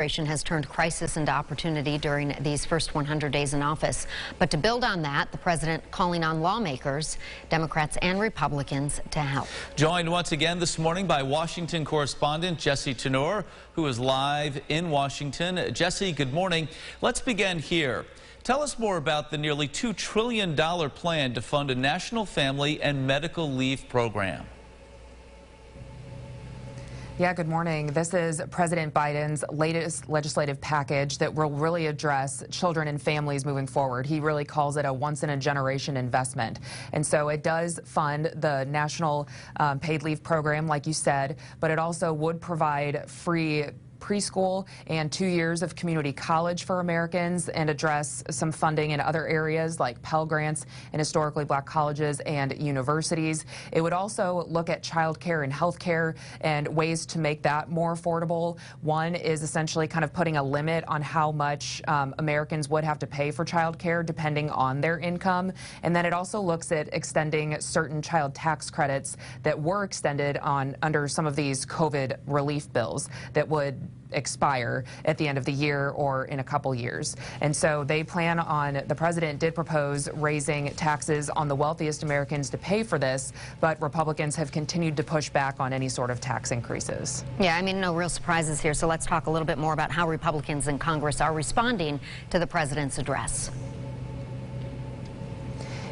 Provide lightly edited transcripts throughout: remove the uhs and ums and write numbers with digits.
Administration has turned crisis into opportunity during these first 100 days in office. But to build on that, the president calling on lawmakers, Democrats and Republicans, to help. Joined once again this morning by Washington correspondent Jesse Tenor, who is live in Washington. Jesse, good morning. Let's begin here. Tell us more about the nearly $2 trillion plan to fund a national family and medical leave program. Yeah, good morning. This is President Biden's latest legislative package that will really address children and families moving forward. He really calls it a once-in-a-generation investment. And so it does fund the national paid leave program, like you said, but it also would provide free preschool and 2 years of community college for Americans and address some funding in other areas like Pell Grants in historically black colleges and universities. It would also look at child care and health care and ways to make that more affordable. One is essentially kind of putting a limit on how much Americans would have to pay for child care depending on their income. And then it also looks at extending certain child tax credits that were extended under some of these COVID relief bills that would expire at the end of the year or in a couple years. And so they plan on, the president did propose raising taxes on the wealthiest Americans to pay for this, but Republicans have continued to push back on any sort of tax increases. Yeah, I mean, no real surprises here. So let's talk a little bit more about how Republicans in Congress are responding to the president's address.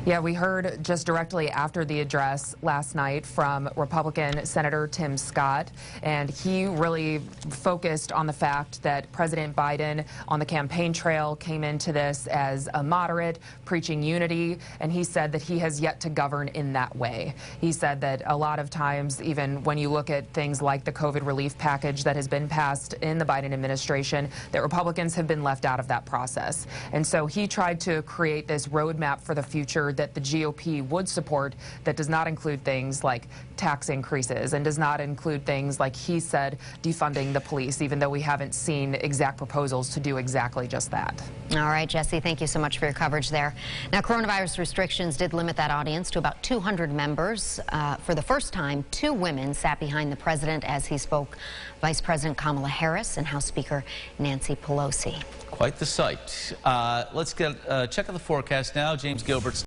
Yeah, we heard just directly after the address last night from Republican Senator Tim Scott, and he really focused on the fact that President Biden on the campaign trail came into this as a moderate, preaching unity, and he said that he has yet to govern in that way. He said that a lot of times, even when you look at things like the COVID relief package that has been passed in the Biden administration, that Republicans have been left out of that process. And so he tried to create this roadmap for the future that the GOP would support that does not include things like tax increases and does not include things like he said defunding the police, even though we haven't seen exact proposals to do exactly just that. All right, Jesse, thank you so much for your coverage there. Now, coronavirus restrictions did limit that audience to about 200 members. For the first time, 2 women sat behind the president as he spoke, Vice President Kamala Harris and House Speaker Nancy Pelosi. Quite the sight. Let's get check on the forecast now. James Gilbert.